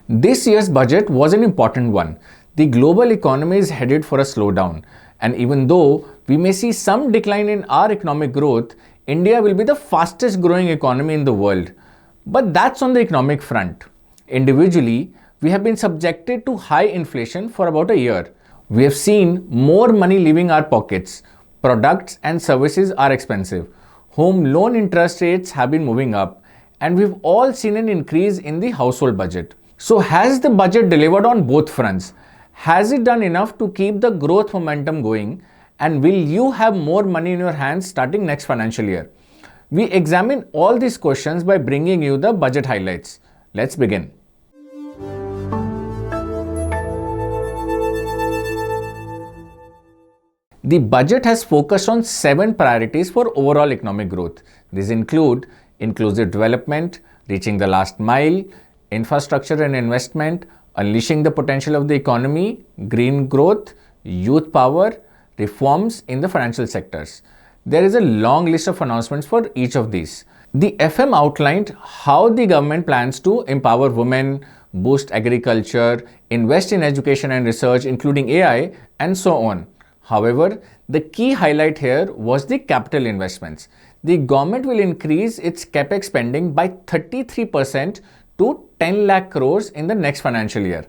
This year's budget was an important one. The global economy is headed for a slowdown, and even though we may see some decline in our economic growth, India will be the fastest growing economy in the world. But that's on the economic front. Individually, we have been subjected to high inflation for about a year. We have seen more money leaving our pockets. Products and services are expensive. Home loan interest rates have been moving up, and we've all seen an increase in the household budget. So has the budget delivered on both fronts? Has it done enough to keep the growth momentum going? And will you have more money in your hands starting next financial year? We examine all these questions by bringing you the budget highlights. Let's begin. The budget has focused on 7 priorities for overall economic growth. These include inclusive development, reaching the last mile, infrastructure and investment, unleashing the potential of the economy, green growth, youth power, reforms in the financial sectors. There is a long list of announcements for each of these. The FM outlined how the government plans to empower women, boost agriculture, invest in education and research, including AI, and so on. However, the key highlight here was the capital investments. The government will increase its capex spending by 33% to 10 lakh crores in the next financial year.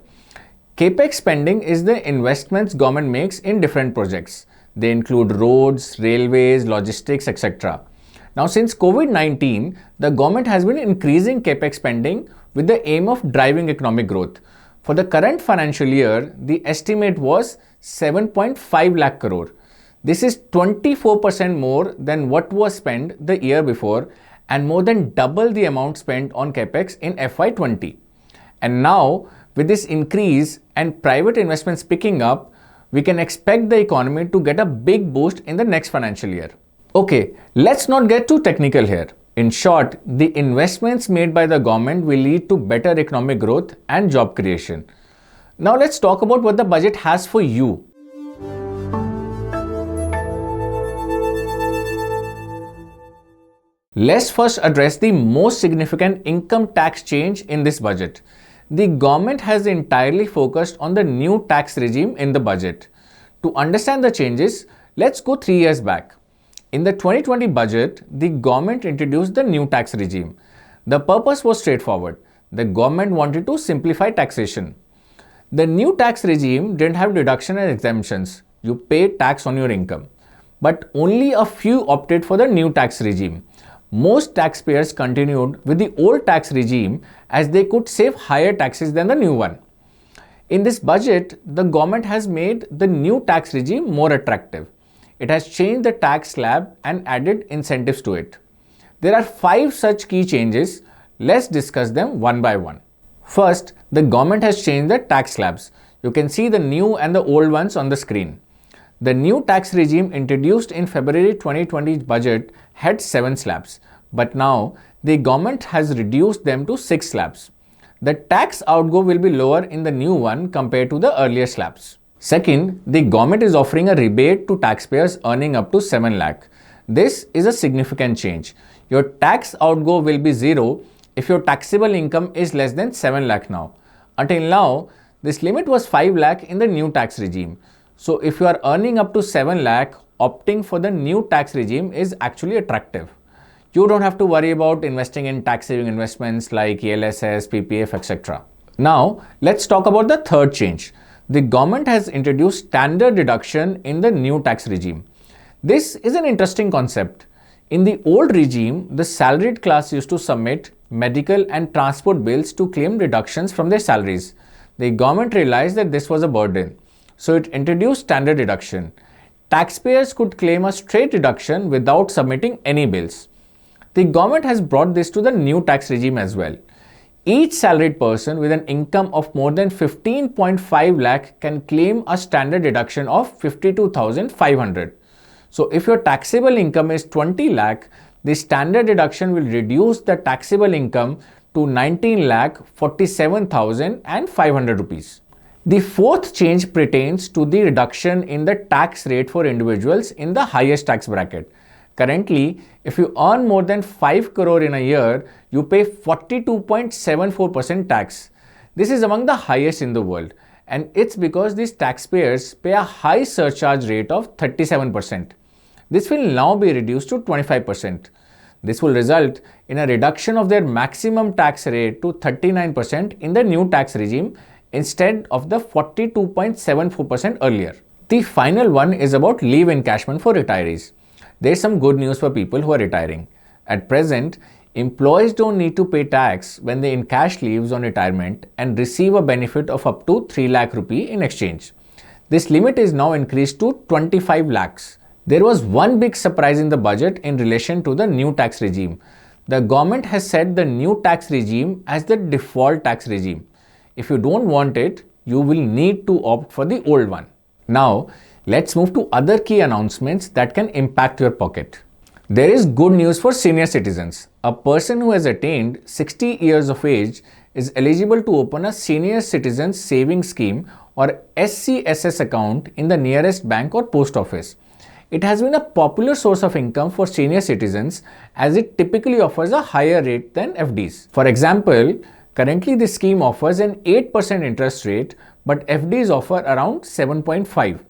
Capex spending is the investments government makes in different projects. They include roads, railways, logistics, etc. Now, since COVID-19, the government has been increasing capex spending with the aim of driving economic growth. For the current financial year, the estimate was 7.5 lakh crore. This is 24% more than what was spent the year before and more than double the amount spent on capex in FY20. And now, with this increase and private investments picking up, we can expect the economy to get a big boost in the next financial year. Okay, let's not get too technical here. In short, the investments made by the government will lead to better economic growth and job creation. Now let's talk about what the budget has for you. Let's first address the most significant income tax change in this budget. The government has entirely focused on the new tax regime in the budget. To understand the changes, let's go 3 years back. In the 2020 budget, the government introduced the new tax regime. The purpose was straightforward. The government wanted to simplify taxation. The new tax regime didn't have deduction and exemptions. You pay tax on your income. But only a few opted for the new tax regime. Most taxpayers continued with the old tax regime as they could save higher taxes than the new one. In this budget, the government has made the new tax regime more attractive. It has changed the tax slab and added incentives to it. There are 5 such key changes. Let's discuss them one by one. First, the government has changed the tax slabs. You can see the new and the old ones on the screen. The new tax regime introduced in February 2020 budget had 7 slabs, but now the government has reduced them to 6 slabs. The tax outgo will be lower in the new one compared to the earlier slabs. Second, the government is offering a rebate to taxpayers earning up to 7 lakh. This is a significant change. Your tax outgo will be zero if your taxable income is less than 7 lakh now. Until now, this limit was 5 lakh in the new tax regime. So if you are earning up to 7 lakh, opting for the new tax regime is actually attractive. You don't have to worry about investing in tax-saving investments like ELSS, PPF, etc. Now, let's talk about the third change. The government has introduced standard deduction in the new tax regime. This is an interesting concept. In the old regime, the salaried class used to submit medical and transport bills to claim deductions from their salaries. The government realized that this was a burden. So it introduced standard deduction. Taxpayers could claim a straight deduction without submitting any bills. The government has brought this to the new tax regime as well. Each salaried person with an income of more than 15.5 lakh can claim a standard deduction of 52,500. So if your taxable income is 20 lakh, the standard deduction will reduce the taxable income to 19 lakh 47,500 rupees. The fourth change pertains to the reduction in the tax rate for individuals in the highest tax bracket. Currently, if you earn more than 5 crore in a year, you pay 42.74% tax. This is among the highest in the world, and it's because these taxpayers pay a high surcharge rate of 37%. This will now be reduced to 25%. This will result in a reduction of their maximum tax rate to 39% in the new tax regime instead of the 42.74% earlier. The final one is about leave encashment for retirees. There is some good news for people who are retiring. At present, employees don't need to pay tax when they encash leaves on retirement and receive a benefit of up to 3 lakh rupee in exchange. This limit is now increased to 25 lakhs. There was one big surprise in the budget in relation to the new tax regime. The government has set the new tax regime as the default tax regime. If you don't want it, you will need to opt for the old one. Now, let's move to other key announcements that can impact your pocket. There is good news for senior citizens. A person who has attained 60 years of age is eligible to open a senior citizen savings scheme or SCSS account in the nearest bank or post office. It has been a popular source of income for senior citizens as it typically offers a higher rate than FDs. For example, currently this scheme offers an 8% interest rate, but FDs offer around 7.5.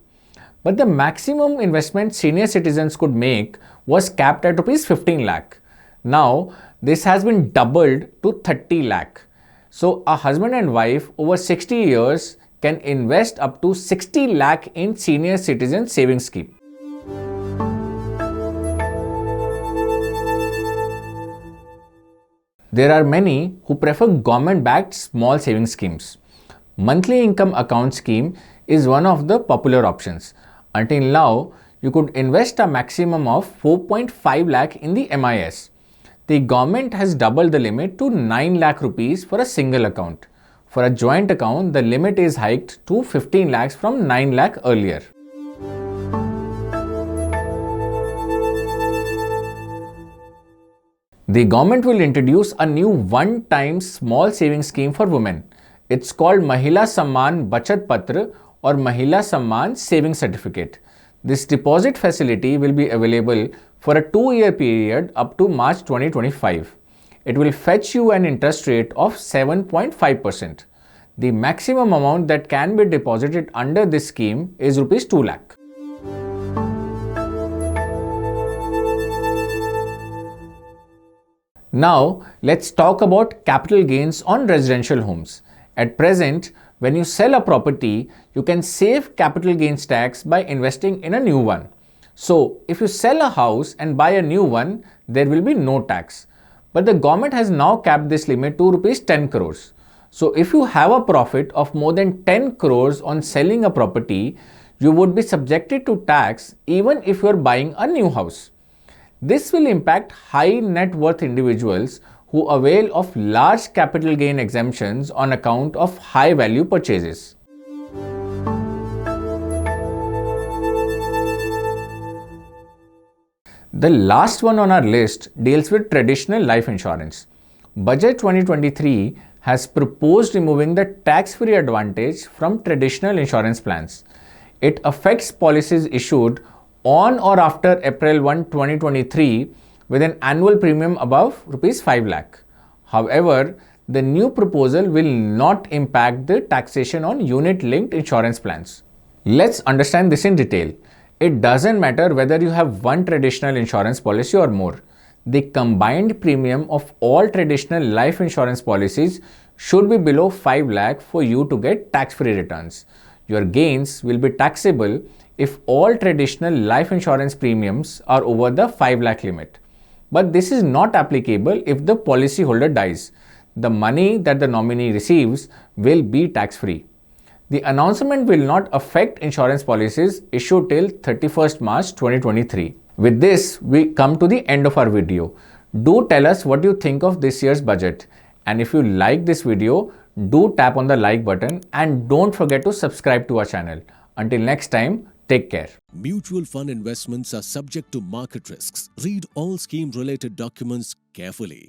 But the maximum investment senior citizens could make was capped at Rs 15 lakh. Now, this has been doubled to 30 lakh. So, a husband and wife over 60 years can invest up to 60 lakh in senior citizen savings scheme. There are many who prefer government-backed small savings schemes. Monthly income account scheme is one of the popular options. Until now, you could invest a maximum of 4.5 lakh in the MIS. The government has doubled the limit to 9 lakh rupees for a single account. For a joint account, the limit is hiked to 15 lakhs from 9 lakh earlier. The government will introduce a new one-time small savings scheme for women. It's called Mahila Samman Bachat Patra or Mahila Samman Savings Certificate. This deposit facility will be available for a 2-year period up to March 2025. It will fetch you an interest rate of 7.5%. The maximum amount that can be deposited under this scheme is Rs 2 lakh. Now, let's talk about capital gains on residential homes. At present, when you sell a property, you can save capital gains tax by investing in a new one. So, if you sell a house and buy a new one, there will be no tax. But the government has now capped this limit to Rs 10 crores. So, if you have a profit of more than 10 crores on selling a property, you would be subjected to tax even if you are buying a new house. This will impact high net worth individuals who avail of large capital gain exemptions on account of high value purchases. The last one on our list deals with traditional life insurance. Budget 2023 has proposed removing the tax-free advantage from traditional insurance plans. It affects policies issued on or after April 1, 2023 with an annual premium above Rs 5 lakh. However, the new proposal will not impact the taxation on unit-linked insurance plans. Let's understand this in detail. It doesn't matter whether you have one traditional insurance policy or more. The combined premium of all traditional life insurance policies should be below 5 lakh for you to get tax-free returns. Your gains will be taxable if all traditional life insurance premiums are over the 5 lakh limit. But this is not applicable if the policyholder dies. The money that the nominee receives will be tax-free. The announcement will not affect insurance policies issued till 31st March 2023. With this, we come to the end of our video. Do tell us what you think of this year's budget. And if you like this video, do tap on the like button and don't forget to subscribe to our channel. Until next time, take care. Mutual fund investments are subject to market risks. Read all scheme-related documents carefully.